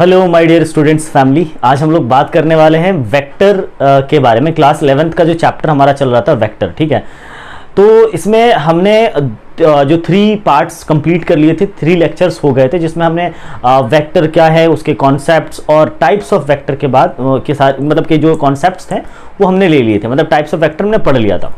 Hello my dear students family, आज हम लोग बात करने वाले हैं वेक्टर के बारे में। क्लास 11th का जो चैप्टर हमारा चल रहा था वेक्टर, ठीक है। तो इसमें हमने जो 3 पार्ट्स कंप्लीट कर लिए थे, 3 लेक्चर्स हो गए थे, जिसमें हमने वेक्टर क्या है, उसके कॉन्सेप्ट्स और टाइप्स ऑफ वेक्टर के बाद के साथ मतलब के जो कॉन्सेप्ट्स थे वो हमने ले लिए थे, मतलब टाइप्स ऑफ वेक्टर हमने पढ़ लिया था।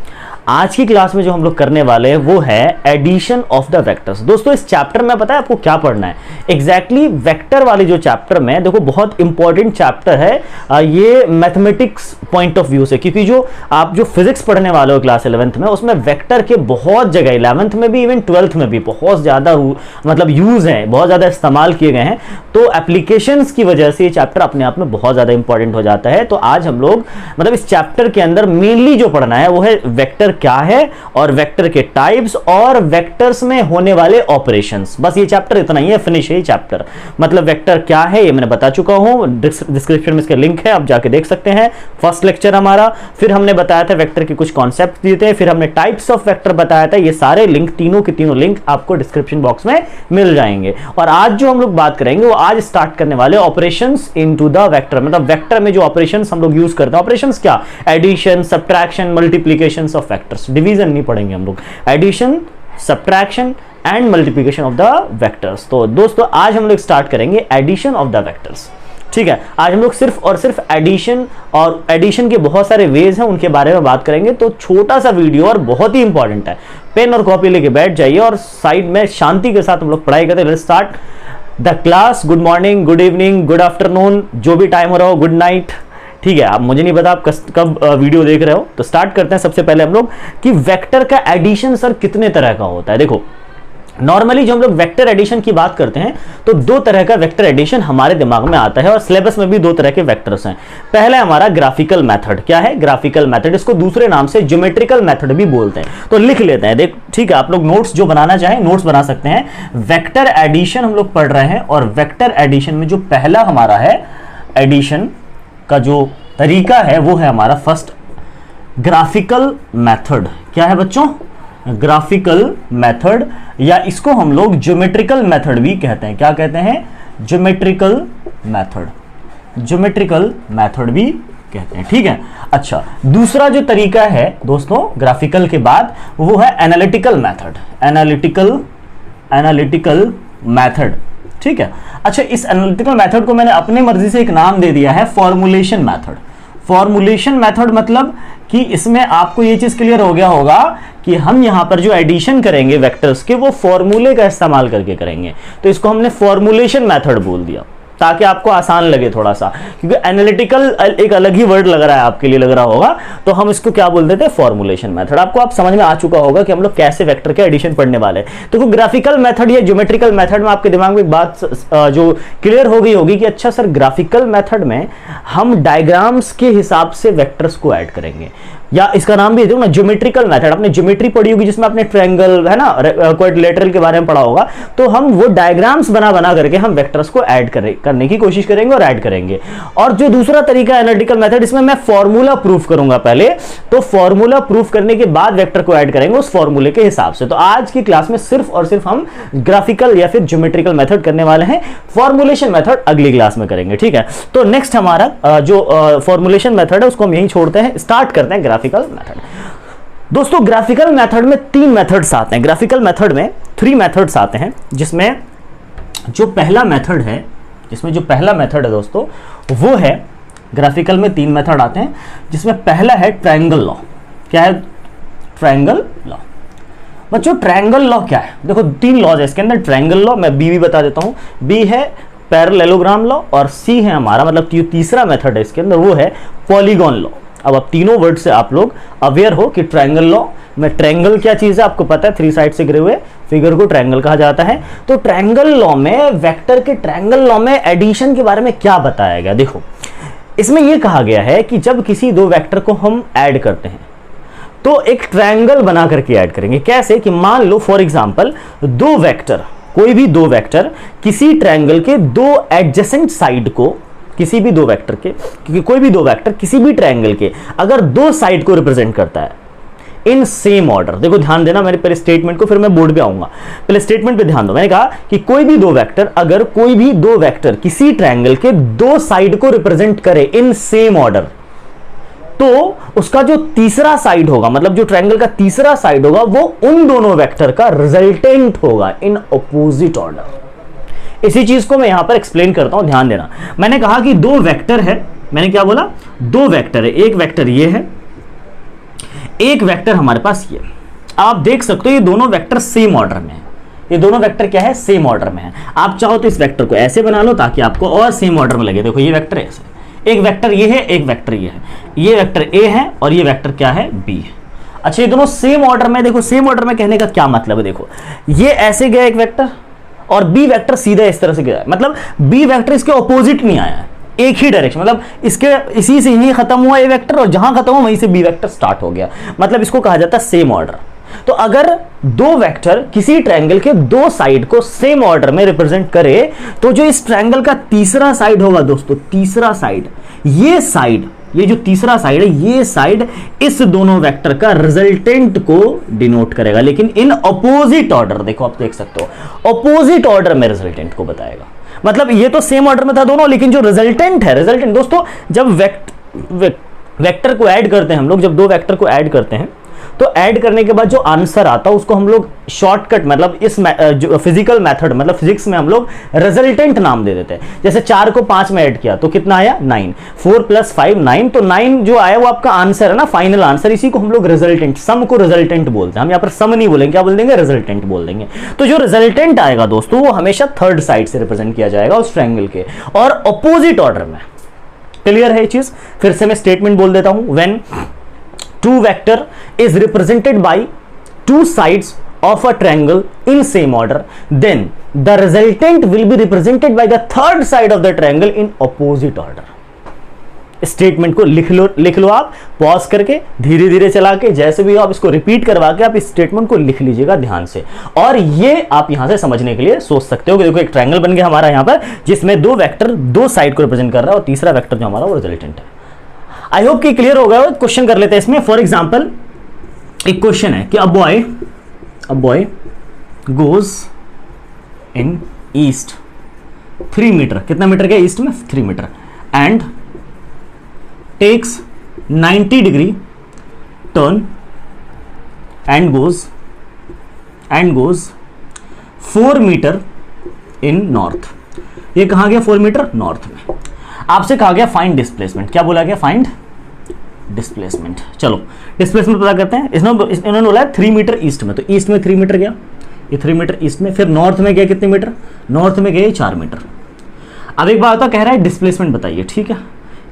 आज की क्लास में जो हम लोग करने वाले हैं वो है एडिशन ऑफ द वेक्टर्स। दोस्तों इस चैप्टर में पता है आपको क्या पढ़ना है एग्जैक्टली वेक्टर वाले जो चैप्टर में, देखो बहुत इंपॉर्टेंट चैप्टर है ये मैथमेटिक्स पॉइंट ऑफ व्यू से, क्योंकि जो आप जो फिजिक्स पढ़ने वाले हो क्लास 11th में, उसमें वेक्टर के बहुत जगह 11th में भी इवन 12th में भी बहुत ज्यादा मतलब यूज है, बहुत ज्यादा इस्तेमाल किए गए हैं। तो एप्लीकेशंस की वजह से ये चैप्टर अपने आप में बहुत ज्यादा इंपॉर्टेंट हो जाता है। तो आज हम लोग मतलब इस चैप्टर के अंदर मेनली जो पढ़ना है वो है वेक्टर क्या है और वेक्टर के टाइप्स और वेक्टर्स में होने वाले ऑपरेशंस। बस ये चैप्टर इतना ही है, फिनिश है ये चैप्टर। मतलब वेक्टर क्या है ये मैंने बता चुका हूं, डिस्क्रिप्शन में इसका लिंक है, आप जाके देख सकते हैं। फर्स्ट लेक्चर हमारा, फिर हमने बताया था वेक्टर के कुछ कॉन्सेप्ट दिए थे, फिर हमने टाइप्स ऑफ वेक्टर बताया था। ये सारे लिंक, तीनों के तीनों लिंक आपको डिस्क्रिप्शन बॉक्स में मिल जाएंगे। और आज जो हम लोग बात करेंगे वो आज स्टार्ट करने वाले ऑपरेशंस इनटू द वेक्टर, मतलब वेक्टर में जो ऑपरेशंस हम लोग यूज करते हैं। ऑपरेशंस क्या? Addition, subtraction, multiplication of vectors. Division नहीं पढ़ेंगे हम लोग, addition, subtraction and multiplication of the vectors. तो दोस्तों आज हम लोग स्टार्ट करेंगे एडिशन ऑफ द वेक्टर्स, ठीक है। आज हम लोग सिर्फ और सिर्फ एडिशन और एडिशन के बहुत सारे वेज हैं उनके बारे में बात करेंगे। तो छोटा सा वीडियो और बहुत ही इंपॉर्टेंट है, पेन और कॉपी लेके बैठ जाइए और साइड में शांति के साथ हम लोग पढ़ाई करते हैं। Let's start the class. Good morning, good evening, good afternoon, जो भी टाइम हो रहा हो, गुड नाइट, ठीक है। आप मुझे नहीं पता आप कब वीडियो देख रहे हो। तो स्टार्ट करते हैं सबसे पहले हम लोग कि वेक्टर का एडिशन सर कितने तरह का होता है। देखो नॉर्मली जो हम लोग वेक्टर एडिशन की बात करते हैं तो 2 तरह का वेक्टर एडिशन हमारे दिमाग में आता है और सिलेबस में भी 2 तरह के वेक्टर्स हैं। पहला है हमारा ग्राफिकल मेथड। क्या है? Graphical method. इसको दूसरे नाम से ज्योमेट्रिकल मेथड भी बोलते हैं। तो लिख लेते हैं, देख ठीक है। आप लोग नोट्स जो बनाना चाहें नोट्स बना सकते हैं। वेक्टर एडिशन हम लोग पढ़ रहे हैं और वेक्टर एडिशन में जो पहला हमारा है एडिशन का जो तरीका है वो है हमारा फर्स्ट ग्राफिकल मेथड। क्या है बच्चों? ग्राफिकल मेथड, या इसको हम लोग ज्योमेट्रिकल मेथड भी कहते हैं। क्या कहते हैं? Geometrical method. ज्योमेट्रिकल मेथड भी कहते हैं, ठीक है। अच्छा, दूसरा जो तरीका है दोस्तों ग्राफिकल के बाद वो है एनालिटिकल मेथड। एनालिटिकल मेथड, ठीक है। अच्छा, इस एनालिटिकल मेथड को मैंने अपने मर्जी से एक नाम दे दिया है फॉर्मुलेशन मेथड। फॉर्मुलेशन मेथड मतलब कि इसमें आपको ये चीज क्लियर हो गया होगा कि हम यहां पर जो एडिशन करेंगे वेक्टर्स के वो फॉर्मूले का इस्तेमाल करके करेंगे। तो इसको हमने फॉर्मुलेशन मेथड बोल दिया ताकि आपको आसान लगे थोड़ा सा, क्योंकि एनालिटिकल एक अलग ही वर्ड लग रहा है आपके लिए, लग रहा होगा। तो हम इसको क्या बोल देते हैं? Formulation method. आपको आप समझ में आ चुका होगा कि हम लोग कैसे वेक्टर के एडिशन पढ़ने वाले हैं। तो ग्राफिकल मेथड या ज्योमेट्रिकल मेथड में आपके दिमाग में एक बात जो क्लियर हो गई होगी कि अच्छा सर ग्राफिकल मेथड में हम डायग्राम्स के हिसाब से वेक्टर्स को ऐड करेंगे, या इसका नाम भी दो ना ज्योमेट्रिकल मेथड। आपने ज्योमेट्री पढ़ी होगी जिसमें आपने ट्रायंगल है ना, क्वाड्रिलेटरल के बारे में पढ़ा होगा। तो हम वो डायग्राम्स बना करके हम वेक्टर्स को ऐड करने की कोशिश करेंगे और ऐड करेंगे। और जो दूसरा तरीका एनालिटिकल मेथड, इसमें मैं फॉर्मूला प्रूफ करूंगा पहले। तो फॉर्मूला प्रूफ करने के बाद वेक्टर को ऐड करेंगे उस फॉर्मूले के हिसाब से। तो आज की क्लास में सिर्फ और सिर्फ हम ग्राफिकल या फिर ज्योमेट्रिकल मेथड करने वाले हैं। फॉर्मूलेशन मेथड अगली क्लास में करेंगे, ठीक है। तो नेक्स्ट हमारा जो फॉर्मूलेशन मेथड है उसको हम यहीं छोड़ते हैं, स्टार्ट करते हैं ग्राफिकल मेथड। दोस्तों ग्राफिकल मेथड में 3 मेथड्स आते हैं। ग्राफिकल मेथड में 3 मेथड्स आते हैं, जिसमें जो पहला मेथड है दोस्तों वो है, ग्राफिकल में 3 मेथड आते हैं, जिसमें पहला है ट्रायंगल लॉ। क्या है? Triangle law. बच्चों ट्रायंगल लॉ क्या है? देखो 3 लॉज है इसके अंदर। ट्रायंगल लॉ मैं बी भी बता देता हूं। बी है पैरेललोग्राम लॉ और सी है हमारा मतलब तीसरा मेथड है इसके अंदर वो है पॉलीगॉन लॉ। अब आप तीनों वर्ड से आप लोग अवेयर हो कि ट्रायंगल लॉ में ट्रायंगल क्या चीज है आपको पता है, 3 साइड से घिरे हुए फिगर को ट्रायंगल कहा जाता है। तो ट्रायंगल लॉ में, वेक्टर के ट्रायंगल लॉ में एडिशन के बारे में क्या बताया गया? देखो इसमें यह कहा गया है कि जब किसी 2 वेक्टर को हम ऐड करते हैं तो एक ट्रायंगल बना करके ऐड करेंगे। कैसे? कि मान लो फॉर एग्जांपल 2 वेक्टर, कोई भी 2 वेक्टर किसी ट्रायंगल के 2 एडजेसेंट साइड को, किसी भी 2 वेक्टर के, क्योंकि कोई भी 2 वेक्टर किसी भी ट्रायंगल के अगर 2 साइड को रिप्रेजेंट करता है, इन सेम ऑर्डर। देखो ध्यान देना मेरे पहले स्टेटमेंट को, फिर मैं बोर्ड पे आऊंगा। पहले स्टेटमेंट पे ध्यान दो। मैंने कहा कि कोई भी दो वेक्टर, अगर कोई भी दो वेक्टर किसी ट्रायंगल के दो साइड को रिप्रेजेंट करे इन सेम ऑर्डर, तो उसका जो तीसरा साइड होगा, मतलब जो ट्रायंगल का तीसरा साइड होगा, वो उन दोनों वेक्टर का रिजल्टेंट होगा इन ऑपोजिट ऑर्डर। इसी चीज को मैं यहां पर एक्सप्लेन करता हूं, ध्यान देना। मैंने कहा कि दो वेक्टर है, मैंने क्या बोला, दो वेक्टर है। एक वेक्टर ये है, एक वेक्टर हमारे पास ये। आप देख सकते हो ये दोनों वेक्टर सेम ऑर्डर में है। ये दोनों वेक्टर क्या है, सेम ऑर्डर में है। आप चाहो तो इस वेक्टर को ऐसे बना लो ताकि आपको और सेम ऑर्डर में लगे। देखो ये वेक्टर है ऐसे, एक वेक्टर ये है, एक वेक्टर ये है, ये वेक्टर ए है और ये वेक्टर क्या है, बी है। अच्छा ये दोनों सेम ऑर्डर में। देखो सेम ऑर्डर में कहने का क्या मतलब है, देखो ये ऐसे गया एक वेक्टर और बी वेक्टर सीधा इस तरह से गया, मतलब बी वेक्टर इसके ऑपोजिट नहीं आया है, एक ही डायरेक्शन, मतलब इसके इसी से ही खत्म हुआ ये वेक्टर और जहां खत्म हुआ वहीं से बी वेक्टर स्टार्ट हो गया, मतलब इसको कहा जाता है सेम ऑर्डर। तो अगर दो वेक्टर किसी ट्रायंगल के दो साइड को सेम ऑर्डर में रिप्रेजेंट करे, तो जो इस ट्रायंगल का तीसरा साइड होगा दोस्तों, तीसरा साइड, ये साइड, ये जो तीसरा साइड है, ये साइड इस दोनों वेक्टर का रिजल्टेंट को डिनोट करेगा, लेकिन इन अपोजिट ऑर्डर। देखो आप देख सकते हो अपोजिट ऑर्डर में रिजल्टेंट को बताएगा। मतलब ये तो सेम ऑर्डर में था दोनों, लेकिन जो रिजल्टेंट है, रिजल्टेंट दोस्तों जब वेक्टर को ऐड करते हैं हम लोग, जब दो वेक्टर को ऐड करते हैं तो ऐड करने के बाद जो आंसर आता है उसको हम लोग शॉर्टकट, मतलब इस जो फिजिकल मेथड, मतलब फिजिक्स में हम लोग रिजल्टेंट नाम दे देते हैं। जैसे 4 को 5 में ऐड किया तो कितना आया, 9, 4 + 5 9, तो 9 जो आया वो आपका आंसर है ना, फाइनल आंसर। इसी को हम लोग रिजल्टेंट, सम को रिजल्टेंट बोलते हैं। हम यहाँ पर सम नहीं बोलेंगे, क्या बोल देंगे, रिजल्टेंट बोल देंगे। तो जो रिजल्टेंट आएगा दोस्तों वो हमेशा थर्ड साइड से रिप्रेजेंट किया जाएगा उस ट्रायंगल के, और अपोजिट ऑर्डर में। क्लियर है ये चीज? फिर से मैं स्टेटमेंट बोल देता हूं। When two vector is represented by two sides of a triangle in same order, then the resultant will be represented by the third side of the triangle in opposite order. Statement को लिख लो आप pause करके, धीरे धीरे चला के, जैसे भी आप इसको रिपीट करवा के आप इस स्टेटमेंट को लिख लीजिएगा ध्यान से। और ये आप यहां से समझने के लिए सोच सकते हो कि देखो एक ट्रायंगल बन गया हमारा यहां पर, जिसमें दो वेक्टर दो साइड को रिप्रेजेंट कर रहा है और तीसरा वेक्टर जो हमारा वो रिजल्टेंट है। आई होप कि क्लियर हो गया। क्वेश्चन कर लेते हैं इसमें। फॉर एग्जाम्पल एक क्वेश्चन है कि a boy goes in east 3 metre, कितना मीटर गया ईस्ट में, 3 metre, and takes 90 degree turn and goes 4 metre in north. ये कहां गया, 4 मीटर नॉर्थ में। आपसे कहा गया फाइंड डिस्प्लेसमेंट। क्या बोला गया, फाइंड डिस्प्लेसमेंट। चलो डिस्प्लेसमेंट पता करते हैं। इन्होंने बोला 3 मीटर ईस्ट में, तो ईस्ट में 3 मीटर गया, ये 3 मीटर ईस्ट में। फिर नॉर्थ में गया कितने मीटर, नॉर्थ में गए 4 मीटर। अब एक बात कह रहा है डिस्प्लेसमेंट बताइए, ठीक है।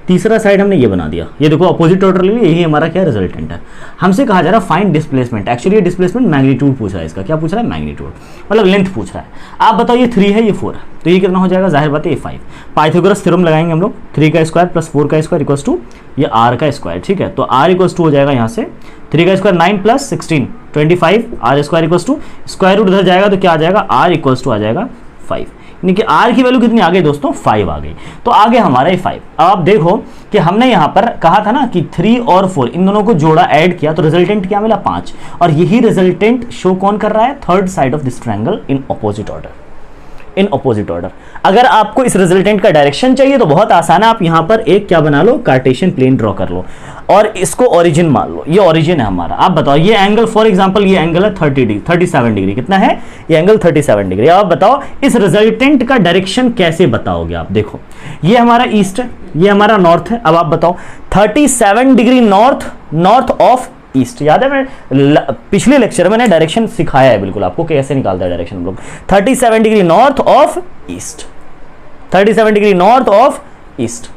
तीसरा साइड हमने ये बना दिया, ये देखो अपोजिट ऑर्डर ले लिया, यही हमारा क्या रिजल्टेंट है। हमसे कहा जा रहा है फाइंड डिस्प्लेसमेंट। एक्चुअली ये डिस्प्लेसमेंट मैग्नीट्यूड पूछ रहा है इसका। क्या पूछ रहा है, मैग्नीट्यूड, मतलब लेंथ पूछ रहा है। आप बताओ ये 3 है, ये 4 है, तो ये कितना हो जाएगा, जाहिर बात है ये 5। पाइथागोरस थ्योरम लगाएंगे हम लोग, 3 का स्क्वायर प्लस 4 का स्क्वायर इक्वल्स टू ये r का स्क्वायर, ठीक है। तो r इक्वल्स टू हो जाएगा यहाँ से 3 का square 9 + 16 25, r square equals to square root उधर जाएगा तो क्या आ जाएगा, r इक्वल्स टू आ जाएगा 5। यानी कि r की वैल्यू कितनी आ गई दोस्तों, 5 आ गई। तो आगे हमारा ये 5। अब आप देखो कि हमने यहाँ पर कहा था ना कि 3 और 4 इन दोनों को जोड़ा, ऐड किया, तो रिजल्टेंट क्या मिला, 5। और यही रिजल्टेंट शो कौन कर रहा है, third side of this triangle in opposite order, in opposite order. अगर आपको इस रिजल्टेंट का डायरेक्शन चाहिए तो बहुत आसान है, आप यहां पर एक क्या बना लो, कार्टेशियन प्लेन ड्रॉ कर लो और इसको ओरिजिन मान लो। ये ओरिजिन है हमारा। आप बताओ ये एंगल, फॉर एग्जांपल ये एंगल है 37 डिग्री, कितना है ये एंगल 37 डिग्री। आप बताओ इस रिजल्टेंट का डायरेक्शन कैसे बताओगे आप। देखो ये हमारा ईस्ट है, ये हमारा नॉर्थ है। अब आप बताओ 37 डिग्री नॉर्थ ऑफ ईस्ट। याद है मैं पिछले लेक्चर में मैंने डायरेक्शन सिखाया है बिल्कुल आपको कैसे निकालता है डायरेक्शन हम लोग। 37 degree north of east, 37 degree north of east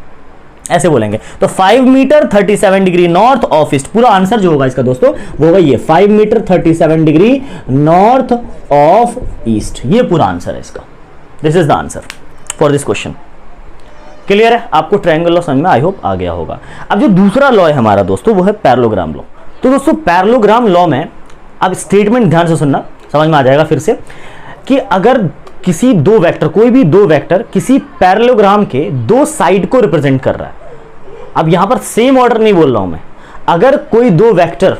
ऐसे बोलेंगे। तो 5 metre 37 degree north of east, पूरा आंसर जो होगा इसका दोस्तों वो होगा ये 5 metre 37 degree north of east. ये पूरा आंसर है इसका। This is the answer for this question. Clear है आपको ट्रायंगल लॉ समझ में आई होप आ गया होगा। अब जो दूसरा लॉ है हमारा दोस्तों वो है पैरेललोग्राम लॉ। तो दोस्तों पैरेललोग्राम लॉ में अब स्टेटमेंट ध्यान से सुनना, समझ में आ जाएगा फिर से, कि अगर किसी दो वेक्टर, कोई भी दो वेक्टर किसी पैरेललोग्राम के दो साइड को रिप्रेजेंट कर रहा है। अब यहां पर सेम ऑर्डर नहीं बोल रहा हूं मैं। अगर कोई दो वेक्टर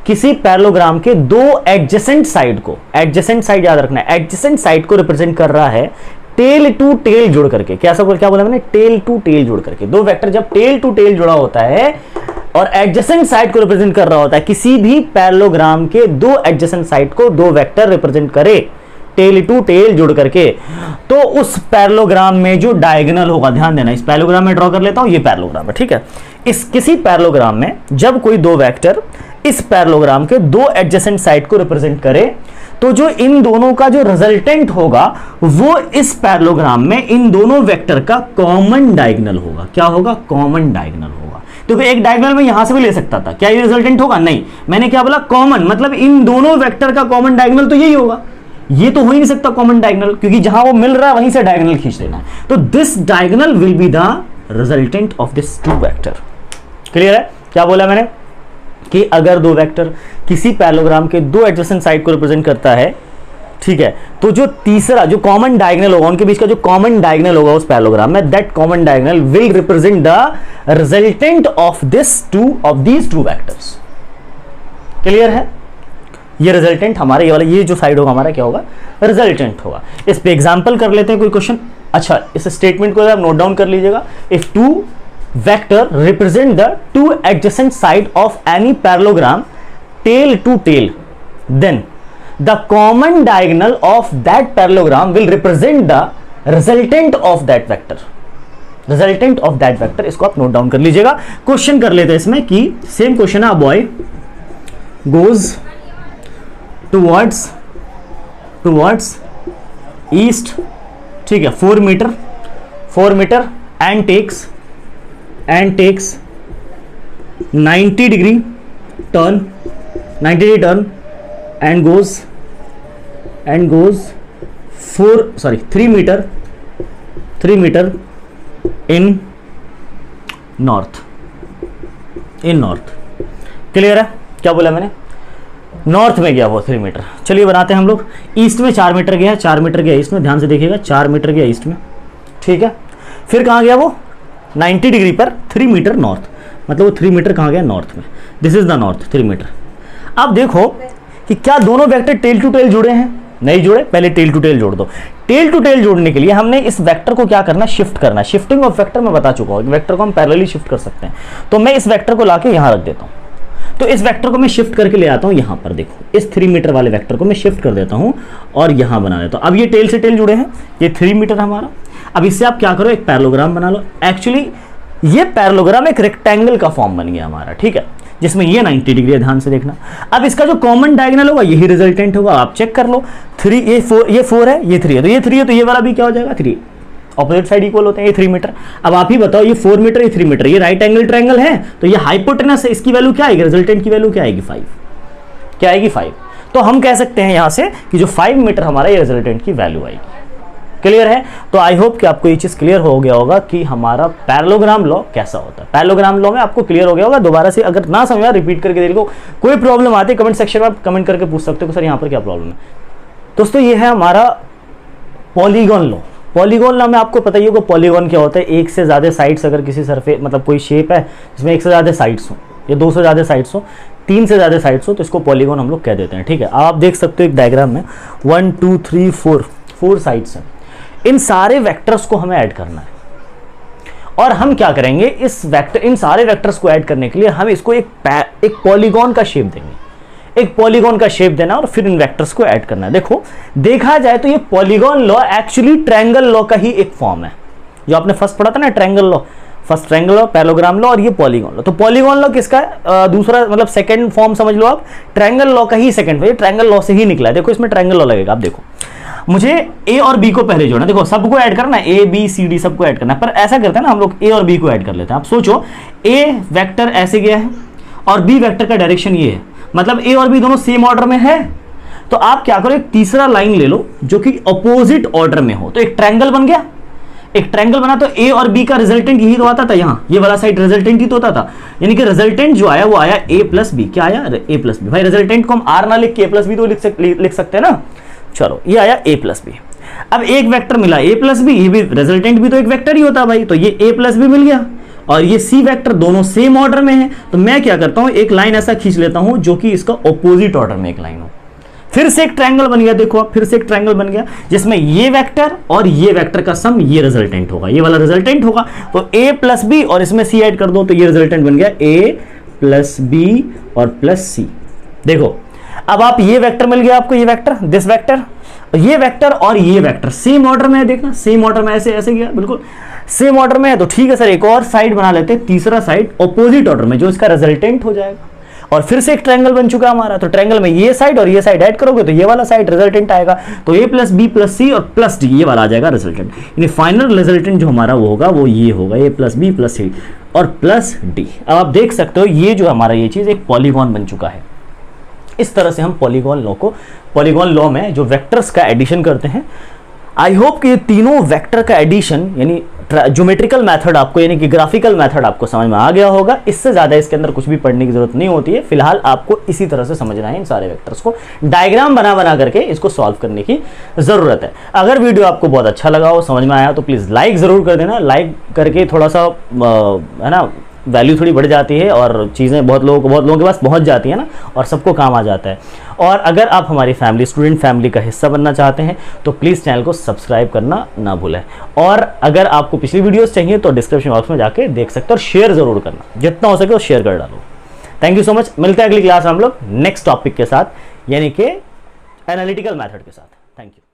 किसी पैरेललोग्राम के दो एडजेसेंट साइड को, एडजेसेंट साइड याद रखना है, एडजेसेंट साइड को रिप्रेजेंट कर रहा है टेल टू टेल जुड़ करके। क्या बोला मैंने? टेल टू टेल जुड़ करके। दो वेक्टर जब टेल टू टेल जुड़ा होता है और एडजेसेंट साइड को रिप्रेजेंट कर रहा होता है, किसी भी पैरेललोग्राम के दो एडजेसेंट साइड को दो वेक्टर रिप्रेजेंट करे टेल टू टेल जुड़ करके, तो उस पैरेललोग्राम में जो डायगोनल होगा, ध्यान देना, इस पैरेललोग्राम में ड्रॉ कर लेता हूं, ये पैरेललोग्राम है, ठीक है। इस किसी पैरेललोग्राम में जब कोई दो वेक्टर इस पैरेललोग्राम के दो एडजेसेंट साइड को रिप्रेजेंट करे, तो जो इन दोनों का जो रिजल्टेंट होगा वो इस पैरेललोग्राम में इन दोनों वेक्टर का कॉमन डायगोनल होगा। क्या होगा? कॉमन डायगोनल होगा। तो एक डायगोनल में यहां से भी ले सकता था, क्या ये रिजल्टेंट होगा? नहीं, मैंने क्या बोला? कॉमन, मतलब इन दोनों वेक्टर का कॉमन डायगोनल तो यही होगा। ये तो हो ही नहीं सकता कॉमन डायगोनल, क्योंकि जहां वो मिल रहा है वहीं से डायगोनल खींच लेना है। तो this diagonal will be the resultant of this two vector. Clear है? क्या बोला मैंने कि अगर दो वेक्टर किसी पैरेललोग्राम के दो एडजेसेंट साइड को रिप्रेजेंट करता है, ठीक है, तो जो तीसरा जो कॉमन डायगोनल होगा, उनके बीच का जो कॉमन डायगोनल होगा उस पैरेललोग्राम में, that common diagonal will represent the resultant of these two vectors. Clear है? ये रिजल्टेंट हमारा, ये वाला, ये जो साइड होगा हमारा क्या होगा? रिजल्टेंट होगा। इस पे एग्जांपल कर लेते हैं कोई क्वेश्चन। अच्छा, इस स्टेटमेंट को आप नोट डाउन कर लीजिएगा। If two vector represent the two adjacent side of any parallelogram tail to tail, then the common diagonal of that parallelogram will represent the resultant of that vector. Resultant of that vector, इसको आप note down कर लीजिएगा। Question कर लेते हैं इसमें कि same question है, a boy goes towards east, ठीक है, 4 metre and takes 90 degree turn and goes 3 meter in north। Clear है? क्या बोला मैंने? नॉर्थ में गया वो 3 मीटर। चलिए बनाते हैं हम लोग। ईस्ट में 4 मीटर गया, 4 मीटर गया ईस्ट में, ध्यान से देखिएगा, 4 मीटर गया ईस्ट में, ठीक है। फिर कहाँ गया वो? 90 डिग्री पर 3 मीटर नॉर्थ, मतलब वो 3 मीटर कहाँ गया? नॉर्थ में। This is the north, 3 metre. अब देखो कि क्या दोनों वेक्टर टेल टू टेल जुड़े हैं? नहीं जुड़े। पहले टेल टू टेल जोड़ दो। टेल टू टेल जोड़ने के लिए हमने इस वेक्टर को क्या करना? शिफ्ट करना। शिफ्टिंग ऑफ वेक्टर मैं बता चुका हूँ, वेक्टर को हम पैरेलली शिफ्ट कर सकते हैं। तो मैं इस वेक्टर को लाके यहाँ रख देता हूँ, तो इस वेक्टर को मैं शिफ्ट करके ले आता हूँ यहाँ पर। देखो, इस 3 मीटर वाले वेक्टर को मैं शिफ्ट कर देता हूँ और यहाँ बना देता हूँ। अब ये टेल से टेल जुड़े हैं, ये 3 मीटर हमारा। अब इससे आप क्या करो? एक पैरेललोग्राम बना लो। एक्चुअली ये पैरेललोग्राम एक रेक्टेंगल का फॉर्म बन गया हमारा, ठीक है, जिसमें ये 90 डिग्री है, ध्यान से देखना। अब इसका जो कॉमन डायगोनल होगा यही रिजल्टेंट होगा। आप चेक कर लो, 3 ये 4 है, ये 3 है, तो ये 3 है, तो ये वाला भी क्या हो जाएगा? 3। ऑपोजिट साइड इक्वल होते हैं, ये 3 मीटर। अब आप ही बताओ, ये 4 मीटर, ये 3 मीटर, ये राइट एंगल ट्रायंगल है, तो ये हाइपोटेनस है, इसकी वैल्यू क्या आएगी? रिजल्टेंट की वैल्यू क्या आएगी? 5। क्या आएगी? 5। तो हम कह सकते हैं यहां से कि जो 5 मीटर हमारा ये रिजल्टेंट की वैल्यू आएगी। क्लियर है? तो आई होप कि आपको ये चीज क्लियर हो गया होगा कि हमारा पैरेललोग्राम लॉ कैसा होता है। पैरेललोग्राम लॉ में आपको क्लियर हो गया होगा। दोबारा से अगर ना समझ में, रिपीट करके देखो। कोई प्रॉब्लम आती है कमेंट सेक्शन में, आप कमेंट करके पूछ सकते हो सर यहाँ पर क्या प्रॉब्लम है। दोस्तों, ये है हमारा पॉलीगॉन लॉ। पॉलीगॉन लॉ में आपको पता ही होगा पॉलीगॉन क्या होता है। एक से ज्यादा साइड्स, अगर किसी सरफेस, मतलब कोई शेप है जिसमें एक से ज्यादा साइड्स हो या 2 से ज्यादा साइड्स हो, 3 से ज्यादा साइड्स हो, तो इसको पॉलीगॉन हम लोग कह देते हैं, ठीक है। आप देख सकते हो एक डायग्राम में 1 2 3 4 साइड्स हैं। इन सारे वेक्टर्स को हमें ऐड करना है और हम क्या करेंगे? इन सारे वेक्टर्स को ऐड करने के लिए हम इसको एक पॉलीगॉन का शेप देंगे। एक पॉलीगॉन का शेप देना और फिर इन वेक्टर्स को ऐड करना है। देखो, देखा जाए तो ये polygon law actually triangle law का ही एक फॉर्म है। जो आपने फर्स्ट पढ़ा था ना, triangle law, first triangle law, parallelogram law और ये पॉलीगॉन लॉ। तो पॉलीगॉन लॉ किसका दूसरा, मतलब सेकंड फॉर्म समझ लो आप। ट्रायंगल लॉ का ही सेकंड, ये ट्रायंगल लॉ से ही निकला है। देखो, इसमें ट्रायंगल लॉ लगेगा। आप देखो, मुझे ए और बी को पहले जोड़ना। देखो, सबको ऐड करना है, ए बी सी डी सबको ऐड करना है, पर ऐसा करते हैं ना हम लोग, ए और बी को ऐड कर लेते हैं। आप सोचो, ए वेक्टर ऐसे गया है और बी वेक्टर का डायरेक्शन ये है, मतलब ए और बी दोनों सेम ऑर्डर में है। तो आप क्या करो, एक तीसरा लाइन ले लो जो कि अपोजिट ऑर्डर में हो, तो एक ट्रायंगल बन गया। एक ट्रायंगल बना तो ए और बी का रिजल्टेंट यही तो आता था, यहां ये वाला साइड रिजल्टेंट ही तो होता था। यानी कि रिजल्टेंट जो आया वो आया ए प्लस बी। क्या आया? A plus B. भाई रिजल्टेंट को हम आर ना लिख के ए प्लस बी तो लिख सकते हैं ना। चलो, ये आया ए प्लस बी। अब एक वेक्टर मिला ए प्लस बी, ये भी रिजल्टेंट भी तो एक वेक्टर ही होता है भाई, तो ये ए प्लस बी मिल गया और ये सी वेक्टर दोनों सेम ऑर्डर में है, तो मैं क्या करता हूं, एक लाइन ऐसा खींच लेता हूं जो कि इसका ऑपोजिट ऑर्डर में एक लाइन हो। फिर से एक ट्रायंगल बन गया, देखो आप, फिर से एक ट्रायंगल बन गया जिसमें ये वेक्टर और ये वेक्टर का सम ये रिजल्टेंट होगा, ये वाला रिजल्टेंट होगा। तो a प्लस बी और इसमें c ऐड कर दो तो ये रिजल्टेंट बन गया a प्लस बी और प्लस सी। देखो अब आप, ये वेक्टर मिल गया आपको, ये वेक्टर, दिस वेक्टर, ये वेक्टर और ये वेक्टर सेम ऑर्डर में है, देखना सेम ऑर्डर में, ऐसे ऐसे गया, बिल्कुल सेम ऑर्डर में है। तो ठीक है सर, एक और साइड बना लेते हैं, तीसरा साइड ऑपोजिट ऑर्डर में जो इसका रिजल्टेंट हो जाएगा। और फिर से एक ट्रायंगल बन चुका हमारा, तो ट्रायंगल में ये साइड और ये साइड ऐड करोगे तो ये वाला साइड रिजल्टेंट आएगा। तो a प्लस बी प्लस सी और प्लस डी, ये वाला आ जाएगा रिजल्टेंट। यानी फाइनल रिजल्टेंट जो हमारा वो होगा वो ये होगा, a प्लस बी प्लस सी और प्लस डी। अब आप देख सकते हो ये जो हमारा ये चीज एक पॉलीगॉन बन चुका है। इस तरह से हम पॉलीगॉन लॉ में जो वेक्टर्स का एडिशन करते हैं, आई होप कि ये तीनों वेक्टर का एडिशन यानी ज्योमेट्रिकल मेथड आपको, यानी कि ग्राफिकल मेथड आपको समझ में आ गया होगा। इससे ज्यादा इसके अंदर कुछ भी पढ़ने की जरूरत नहीं होती है। फिलहाल आपको इसी तरह से समझना है, इन सारे वेक्टर्स को डायग्राम बना बना करके इसको सॉल्व करने की जरूरत है। अगर वीडियो आपको बहुत अच्छा लगा हो, समझ में आया, तो प्लीज लाइक जरूर कर देना। लाइक करके थोड़ा सा है ना, वैल्यू थोड़ी बढ़ जाती है और चीज़ें बहुत लोगों के पास पहुंच जाती है ना, और सबको काम आ जाता है। और अगर आप हमारी फैमिली, स्टूडेंट फैमिली का हिस्सा बनना चाहते हैं तो प्लीज़ चैनल को सब्सक्राइब करना ना भूलें। और अगर आपको पिछली वीडियोस चाहिए तो डिस्क्रिप्शन बॉक्स में जाके देख सकते हो, और शेयर ज़रूर करना, जितना हो सके वो शेयर कर डालो। Thank you so much. मिलते हैं अगली क्लास में हम लोग नेक्स्ट टॉपिक के साथ, यानी कि एनालिटिकल मैथड के साथ। Thank you.